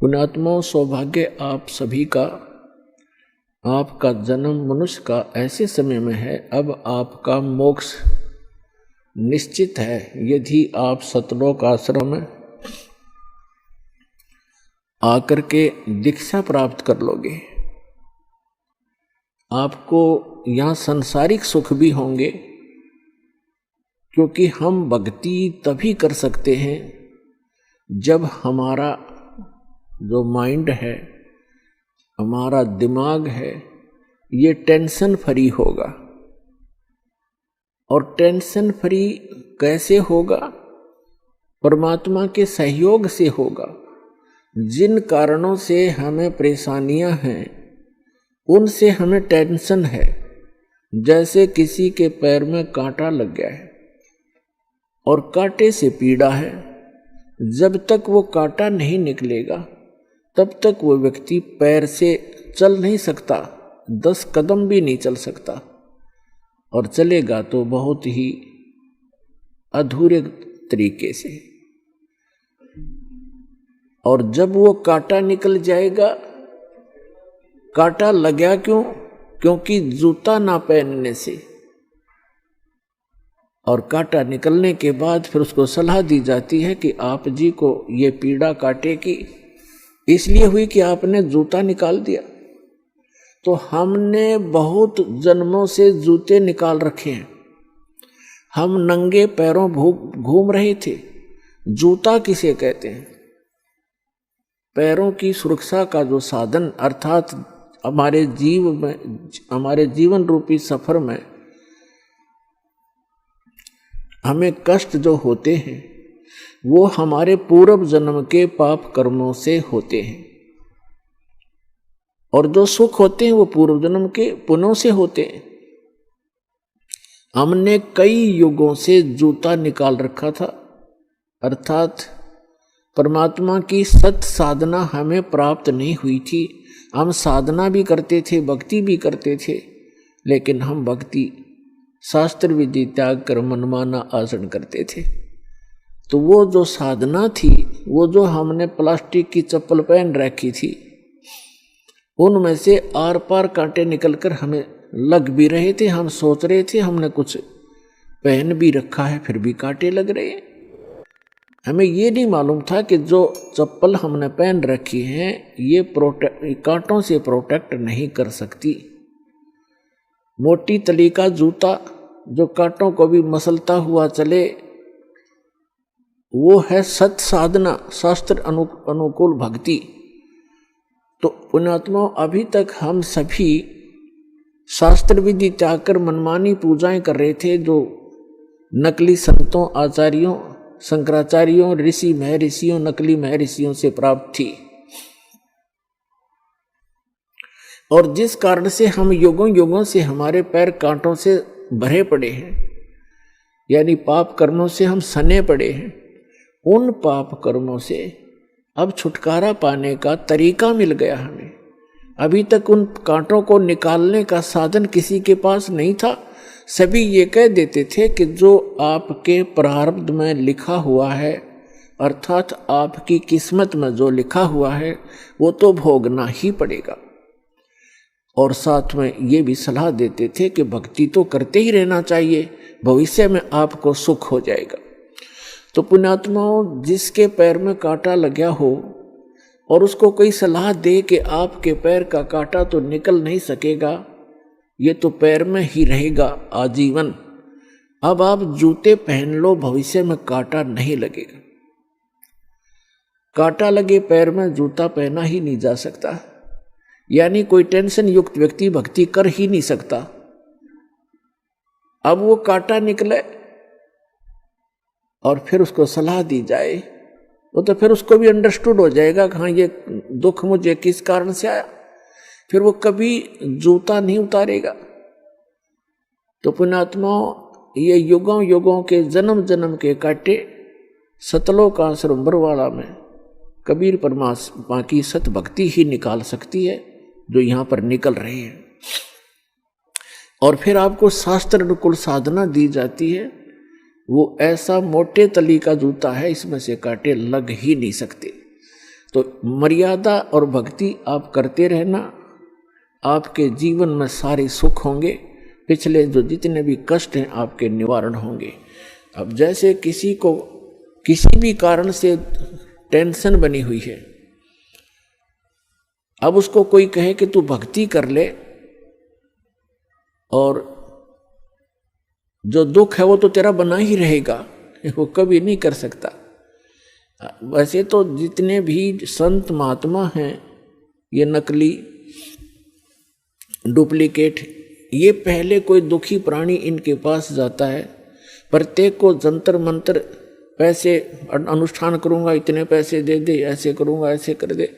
पुण्यात्माओं, सौभाग्य आप सभी का। आपका जन्म मनुष्य का ऐसे समय में है, अब आपका मोक्ष निश्चित है यदि आप सतलोक आश्रम में आकर के दीक्षा प्राप्त कर लोगे। आपको यहाँ सांसारिक सुख भी होंगे, क्योंकि हम भक्ति तभी कर सकते हैं जब हमारा जो माइंड है, हमारा दिमाग है, ये टेंशन फ्री होगा। और टेंशन फ्री कैसे होगा? परमात्मा के सहयोग से होगा। जिन कारणों से हमें परेशानियां हैं उनसे हमें टेंशन है। जैसे किसी के पैर में कांटा लग गया है और कांटे से पीड़ा है, जब तक वो कांटा नहीं निकलेगा तब तक वो व्यक्ति पैर से चल नहीं सकता, 10 कदम भी नहीं चल सकता, और चलेगा तो बहुत ही अधूरे तरीके से। और जब वो कांटा निकल जाएगा, कांटा लगा क्यों? क्योंकि जूता ना पहनने से। और कांटा निकलने के बाद फिर उसको सलाह दी जाती है कि आप जी को ये पीड़ा कांटे की इसलिए हुई कि आपने जूता निकाल दिया। तो हमने बहुत जन्मों से जूते निकाल रखे हैं, हम नंगे पैरों घूम रहे थे। जूता किसे कहते हैं? पैरों की सुरक्षा का जो साधन, अर्थात हमारे जीवन रूपी सफर में हमें कष्ट जो होते हैं वो हमारे पूर्व जन्म के पाप कर्मों से होते हैं, और जो सुख होते हैं वो पूर्व जन्म के पुण्यों से होते हैं। हमने कई युगों से जूता निकाल रखा था, अर्थात परमात्मा की सत साधना हमें प्राप्त नहीं हुई थी। हम साधना भी करते थे, भक्ति भी करते थे, लेकिन हम भक्ति शास्त्र विधि त्याग कर मनमाना आचरण करते थे। तो वो जो साधना थी, वो जो हमने प्लास्टिक की चप्पल पहन रखी थी, उनमें से आर पार कांटे निकलकर हमें लग भी रहे थे। हम सोच रहे थे हमने कुछ पहन भी रखा है, फिर भी कांटे लग रहे हैं। हमें ये नहीं मालूम था कि जो चप्पल हमने पहन रखी है ये कांटों से प्रोटेक्ट नहीं कर सकती। मोटी तली का जूता जो कांटों को भी मसलता हुआ चले, वो है सत साधना, शास्त्र अनुकूल भक्ति। तो पुण्यात्मा, अभी तक हम सभी शास्त्र विधि त्याग कर मनमानी पूजाएं कर रहे थे, जो नकली संतों, आचार्यों, शंकराचार्यों, ऋषि महर्षियों, नकली महर्षियों से प्राप्त थी। और जिस कारण से हम युगों युगों से हमारे पैर कांटों से भरे पड़े हैं, यानी पाप कर्मों से हम सने पड़े हैं। उन पाप कर्मों से अब छुटकारा पाने का तरीका मिल गया हमें। अभी तक उन कांटों को निकालने का साधन किसी के पास नहीं था। सभी ये कह देते थे कि जो आपके प्रारब्ध में लिखा हुआ है, अर्थात आपकी किस्मत में जो लिखा हुआ है वो तो भोगना ही पड़ेगा। और साथ में ये भी सलाह देते थे कि भक्ति तो करते ही रहना चाहिए, भविष्य में आपको सुख हो जाएगा। तो पुण्यात्माओं, जिसके पैर में कांटा लगा हो और उसको कोई सलाह दे कि आपके पैर का कांटा तो निकल नहीं सकेगा, ये तो पैर में ही रहेगा आजीवन। अब आप जूते पहन लो, भविष्य में कांटा नहीं लगेगा। कांटा लगे पैर में जूता पहना ही नहीं जा सकता, यानी कोई टेंशन युक्त व्यक्ति भक्ति कर ही नहीं सकता। अब वो कांटा निकले और फिर उसको सलाह दी जाए, वो तो फिर उसको भी अंडरस्टूड हो जाएगा कि हाँ, ये दुख मुझे किस कारण से आया। फिर वो कभी जूता नहीं उतारेगा। तो पुण्यात्माओं, ये युगों युगों के जन्म जन्म के कांटे सतलोक आश्रम बरवाला में कबीर परमात्मा की सत भक्ति ही निकाल सकती है, जो यहाँ पर निकल रहे हैं। और फिर आपको शास्त्र अनुकूल साधना दी जाती है। वो ऐसा मोटे तली का जूता है, इसमें से कांटे लग ही नहीं सकते। तो मर्यादा और भक्ति आप करते रहना, आपके जीवन में सारे सुख होंगे, पिछले जो जितने भी कष्ट हैं आपके निवारण होंगे। अब जैसे किसी को किसी भी कारण से टेंशन बनी हुई है, अब उसको कोई कहे कि तू भक्ति कर ले और जो दुख है वो तो तेरा बना ही रहेगा, वो कभी नहीं कर सकता। वैसे तो जितने भी संत महात्मा हैं ये नकली डुप्लीकेट, ये पहले कोई दुखी प्राणी इनके पास जाता है, प्रत्येक को जंतर मंत्र पैसे अनुष्ठान करूंगा इतने पैसे दे दे, ऐसे करूंगा ऐसे कर दे,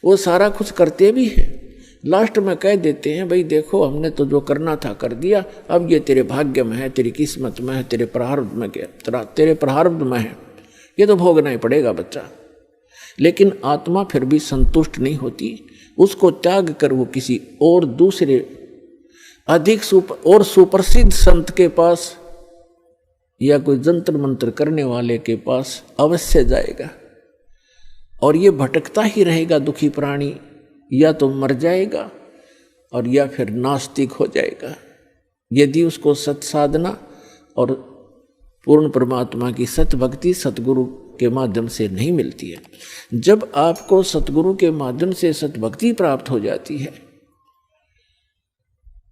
वो सारा कुछ करते भी हैं। लास्ट में कह देते हैं भाई देखो हमने तो जो करना था कर दिया, अब ये तेरे भाग्य में है, तेरी किस्मत में है, तेरे प्रारब्ध में क्या तेरे प्रारब्ध में है, ये तो भोगना ही पड़ेगा बच्चा। लेकिन आत्मा फिर भी संतुष्ट नहीं होती, उसको त्याग कर वो किसी और दूसरे अधिक और सुप्रसिद्ध संत के पास या कोई जंतर मंत्र करने वाले के पास अवश्य जाएगा, और ये भटकता ही रहेगा दुखी प्राणी, या तो मर जाएगा और या फिर नास्तिक हो जाएगा, यदि उसको सत साधना और पूर्ण परमात्मा की सत भक्ति सतगुरु के माध्यम से नहीं मिलती है। जब आपको सतगुरु के माध्यम से सत भक्ति प्राप्त हो जाती है,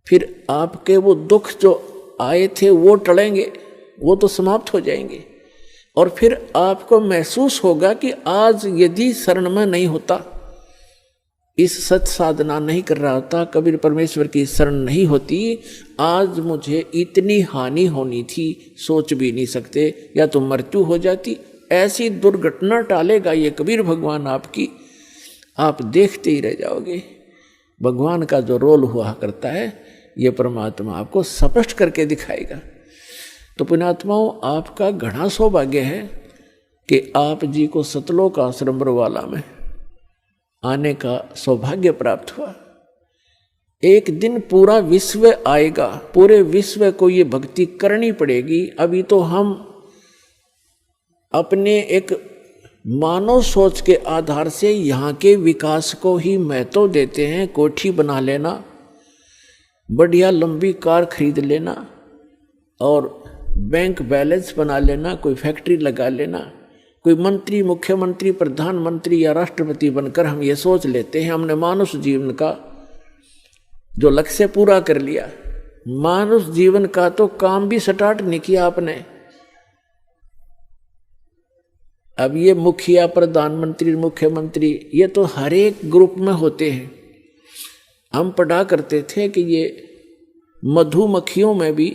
फिर आपके वो दुख जो आए थे वो टलेंगे, वो तो समाप्त हो जाएंगे, और फिर आपको महसूस होगा कि आज यदि शरण में नहीं होता, इस सत साधना नहीं कर रहा होता, कबीर परमेश्वर की शरण नहीं होती, आज मुझे इतनी हानि होनी थी सोच भी नहीं सकते, या तो मृत्यु हो जाती। ऐसी दुर्घटना टालेगा ये कबीर भगवान आपकी, आप देखते ही रह जाओगे। भगवान का जो रोल हुआ करता है ये परमात्मा आपको स्पष्ट करके दिखाएगा। तो पुण्यात्माओं, आपका घना सौभाग्य है कि आप जी को सतलोक आश्रम बरवाला में आने का सौभाग्य प्राप्त हुआ। एक दिन पूरा विश्व आएगा, पूरे विश्व को ये भक्ति करनी पड़ेगी। अभी तो हम अपने एक मानव सोच के आधार से यहाँ के विकास को ही महत्व देते हैं। कोठी बना लेना, बढ़िया लंबी कार खरीद लेना और बैंक बैलेंस बना लेना, कोई फैक्ट्री लगा लेना, कोई मंत्री, मुख्यमंत्री, प्रधानमंत्री या राष्ट्रपति बनकर हम ये सोच लेते हैं हमने मानुष जीवन का जो लक्ष्य पूरा कर लिया। मानुष जीवन का तो काम भी स्टार्ट नहीं किया आपने। अब ये मुखिया, प्रधानमंत्री, मुख्यमंत्री, ये तो हर एक ग्रुप में होते हैं। हम पढ़ा करते थे कि ये मधुमक्खियों में भी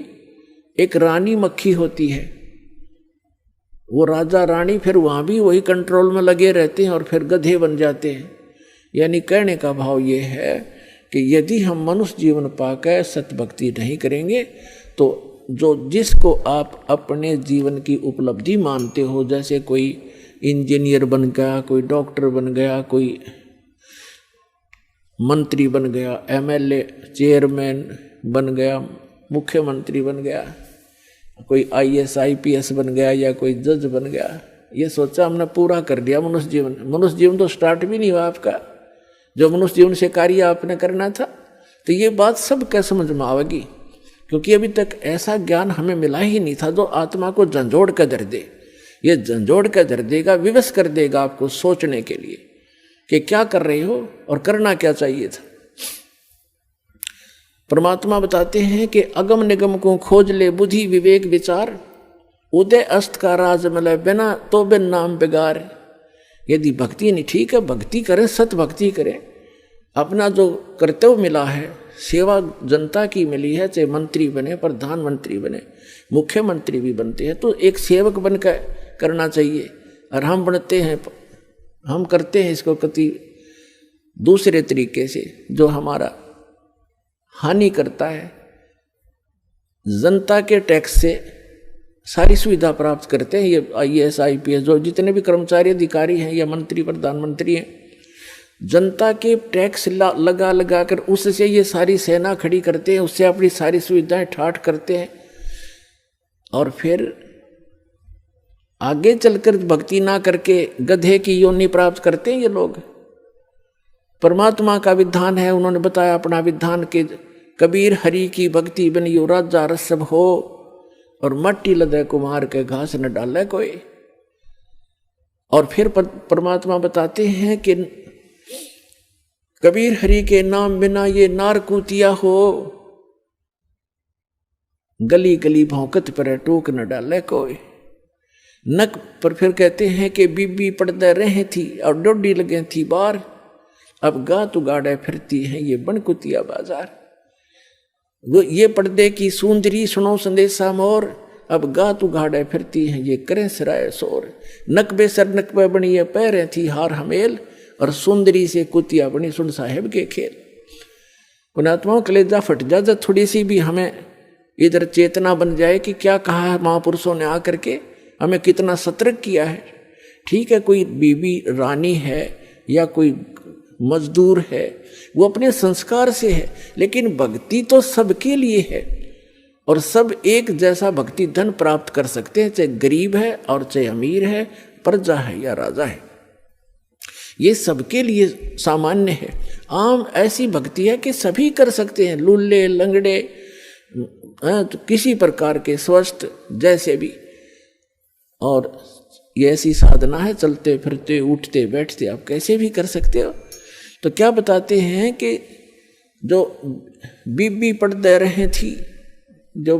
एक रानी मक्खी होती है, वो राजा रानी फिर वहाँ भी वही कंट्रोल में लगे रहते हैं और फिर गधे बन जाते हैं। यानी कहने का भाव ये है कि यदि हम मनुष्य जीवन पाकर सतभक्ति नहीं करेंगे तो जो जिसको आप अपने जीवन की उपलब्धि मानते हो, जैसे कोई इंजीनियर बन गया, कोई डॉक्टर बन गया, कोई मंत्री बन गया, एमएलए चेयरमैन बन गया, मुख्यमंत्री बन गया, कोई आईएएस आईपीएस बन गया या कोई जज बन गया, ये सोचा हमने पूरा कर दिया मनुष्य जीवन। मनुष्य जीवन तो स्टार्ट भी नहीं हुआ आपका, जो मनुष्य जीवन से कार्य आपने करना था। तो ये बात सब क्या समझ में आवेगी, क्योंकि अभी तक ऐसा ज्ञान हमें मिला ही नहीं था जो आत्मा को झंझोड़ कर धर दे। ये झंझोड़ कर धर देगा, विवश कर देगा आपको सोचने के लिए कि क्या कर रहे हो और करना क्या चाहिए था। परमात्मा बताते हैं कि अगम निगम को खोज ले बुद्धि विवेक विचार, उदय अस्त का राज मिले बिना तो बिन नाम बिगार। यदि भक्ति नहीं ठीक है, भक्ति करें, सत भक्ति करें, अपना जो कर्तव्य मिला है, सेवा जनता की मिली है, चाहे मंत्री बने, प्रधानमंत्री बने, मुख्यमंत्री भी बनते हैं, तो एक सेवक बनकर करना चाहिए। और हम बनते हैं, हम करते हैं इसको कति दूसरे तरीके से जो हमारा हानि करता है। जनता के टैक्स से सारी सुविधा प्राप्त करते हैं ये आईएएस आईपीएस जो जितने भी कर्मचारी अधिकारी हैं या मंत्री प्रधानमंत्री हैं, जनता के टैक्स लगा लगा कर उससे ये सारी सेना खड़ी करते हैं, उससे अपनी सारी सुविधाएं ठाठ करते हैं। और फिर आगे चलकर भक्ति ना करके गधे की योनि प्राप्त करते हैं ये लोग। परमात्मा का विधान है, उन्होंने बताया अपना विधान के कबीर हरि की भक्ति बनियो राजा रसब हो, और मट्टी लदे कुमार के घास न डाले कोई। और फिर परमात्मा बताते हैं कि कबीर हरि के नाम बिना ये नार कूतिया हो, गली गली भौंकत पर टोक न डाले कोई। नक पर फिर कहते हैं कि बीबी पड़दे रहे थी और डोडी लगे थी बार, अब गा तू गाड़े फिरती हैं ये बनकुतिया बाजार। वो ये पर्दे की सुंदरी सुनो संदेशा मोर, अब गा तू गाड़े फिरती हैं ये करें सराय शोर। नकबे सर नकबे बनी ये पैरें थी हार हमेल, और सुंदरी से कुतिया बनी सुन साहेब के खेल। पुणात्माओं कलेजा फट जा जब थोड़ी सी भी हमें इधर चेतना बन जाए कि क्या कहा है महापुरुषों ने आकर के, हमें कितना सतर्क किया है। ठीक है, कोई बीबी रानी है या कोई मजदूर है, वो अपने संस्कार से है, लेकिन भक्ति तो सबके लिए है, और सब एक जैसा भक्ति धन प्राप्त कर सकते हैं, चाहे गरीब है और चाहे अमीर है, प्रजा है या राजा है, ये सबके लिए सामान्य है। आम ऐसी भक्ति है कि सभी कर सकते हैं, लूले लंगड़े तो किसी प्रकार के स्वस्थ जैसे भी। और ये ऐसी साधना है, चलते फिरते उठते बैठते आप कैसे भी कर सकते हो। तो क्या बताते हैं कि जो बीबी पर्दे रहे थी, जो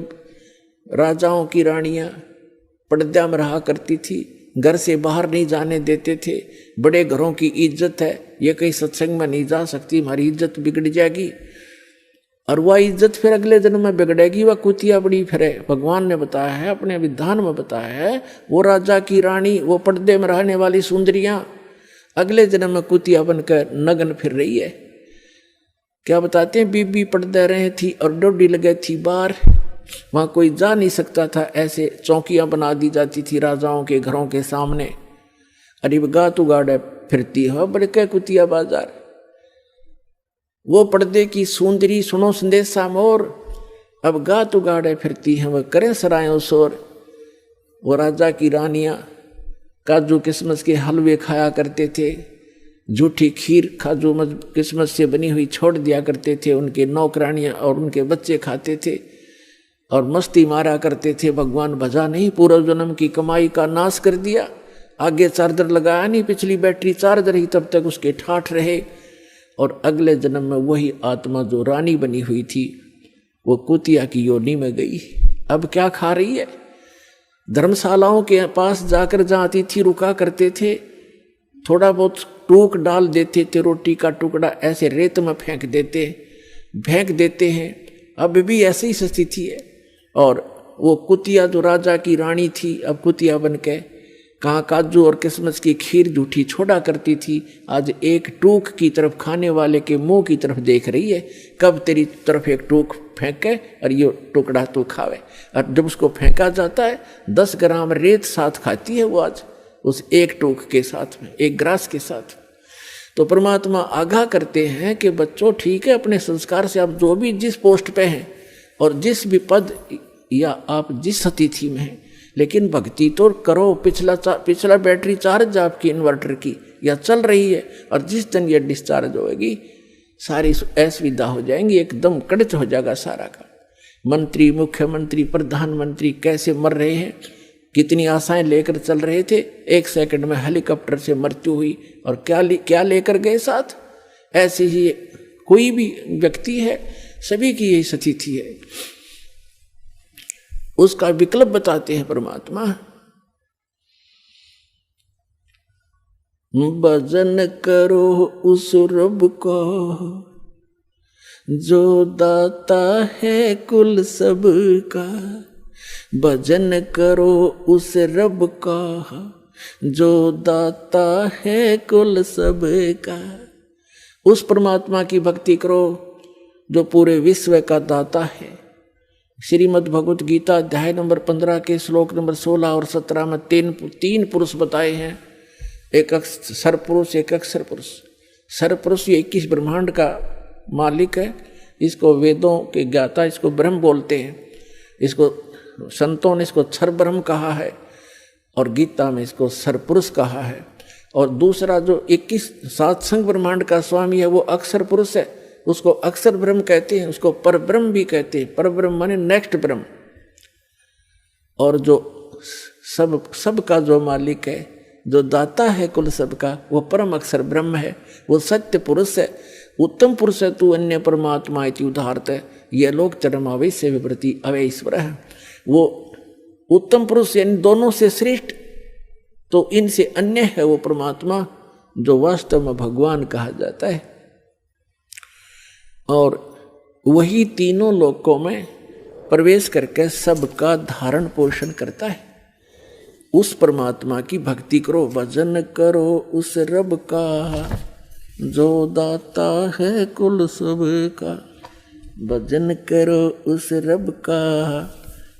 राजाओं की रानियां पर्दा में रहा करती थी, घर से बाहर नहीं जाने देते थे, बड़े घरों की इज्जत है, ये कहीं सत्संग में नहीं जा सकती, हमारी इज्जत बिगड़ जाएगी, और वह इज्जत फिर अगले जन्म में बिगड़ेगी, वह कुतिया बड़ी फिरे। भगवान ने बताया है, अपने विधान में बताया है, वो राजा की रानी, वो पर्दे में रहने वाली सुंदरियां अगले जन्म में कुतिया बनकर नग्न फिर रही है। क्या बताते हैं, बीबी पर्दे रहे थी और डोडी लगे थी बार, वहां कोई जा नहीं सकता था, ऐसे चौकियां बना दी जाती थी राजाओं के घरों के सामने। अरे गा तू गाड़े फिरती हो बड़के कुतिया बाजार। वो पर्दे की सुंदरी सुनो संदेशा मोर, अब गा तू गाड़े फिरती हैं वह करें सरायों शोर। वो राजा की रानियां काजू किस्मस के हलवे खाया करते थे, झूठी खीर काजू किस्मत से बनी हुई छोड़ दिया करते थे, उनके नौकरानियां और उनके बच्चे खाते थे और मस्ती मारा करते थे। भगवान भजा नहीं, पूर्व जन्म की कमाई का नाश कर दिया, आगे चार्जर लगाया नहीं, पिछली बैटरी चार्ज रही तब तक उसके ठाठ रहे, और अगले जन्म में वही आत्मा जो रानी बनी हुई थी वो कुतिया की योनि में गई। अब क्या खा रही है? धर्मशालाओं के पास जाकर जहाँ अतिथि रुका करते थे, थोड़ा बहुत टूक डाल देते थे, रोटी का टुकड़ा ऐसे रेत में फेंक देते हैं। अब भी ऐसी ही स्थिति है। और वो कुतिया जो राजा की रानी थी, अब कुतिया बन के कहाँ काजू और किस्मत की खीर झूठी छोड़ा करती थी, आज एक टूक की तरफ खाने वाले के मुंह की तरफ देख रही है, कब तेरी तरफ एक टूक फेंके और ये टुकड़ा तो खावे। और जब उसको फेंका जाता है 10 ग्राम रेत साथ खाती है वो, आज उस एक टूक के साथ में, एक ग्रास के साथ। तो परमात्मा आगाह करते हैं कि बच्चों ठीक है, अपने संस्कार से आप जो भी जिस पोस्ट पे हैं और जिस भी पद या आप जिस स्थिति में हैं, लेकिन भक्ति तो करो। पिछला बैटरी चार्ज आपकी इन्वर्टर की या चल रही है, और जिस दिन ये डिस्चार्ज होएगी सारी असुविधा हो जाएंगी, एकदम कड़च हो जाएगा सारा का। मंत्री, मुख्यमंत्री, प्रधानमंत्री कैसे मर रहे हैं, कितनी आशाएं लेकर चल रहे थे, 1 सेकंड में हेलीकॉप्टर से मृत्यु हुई, और क्या लेकर गए साथ। ऐसे ही कोई भी व्यक्ति है, सभी की यही स्थिति है। उसका विकल्प बताते हैं परमात्मा, भजन करो उस रब को जो दाता है कुल सब का। भजन करो उस रब का जो दाता है कुल सब का। उस परमात्मा की भक्ति करो जो पूरे विश्व का दाता है। श्रीमद् भगवत गीता अध्याय नंबर 15 के श्लोक नंबर 16 और 17 में तीन पुरुष बताए हैं, एक सरपुरुष, एक अक्षर पुरुष। सरपुरुष ये 21 ब्रह्मांड का मालिक है, इसको वेदों के ज्ञाता, इसको ब्रह्म बोलते हैं, इसको संतों ने इसको क्षर ब्रह्म कहा है। और गीता में इसको सरपुरुष कहा है। और दूसरा जो 21 सातसंग ब्रह्मांड का स्वामी है वो अक्षर पुरुष है, उसको अक्षर ब्रह्म कहते हैं, उसको पर ब्रह्म भी कहते हैं। पर ब्रह्म माने नेक्स्ट ब्रह्म। और जो सब का जो मालिक है, जो दाता है कुल सबका, वो परम अक्षर ब्रह्म है, वो सत्य पुरुष है। उत्तम पुरुष है तू अन्य परमात्मा इति उदाहरत है, ये लोग चरमावेश विवृति अवैश्वर है। वो उत्तम पुरुष यानी दोनों से श्रेष्ठ, तो इनसे अन्य है वो परमात्मा जो वास्तव में भगवान कहा जाता है। और वही तीनों लोकों में प्रवेश करके सबका धारण पोषण करता है। उस परमात्मा की भक्ति करो, भजन करो उस रब का जो दाता है कुल सबका। भजन करो उस रब का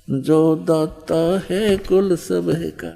जो दाता है कुल सबका।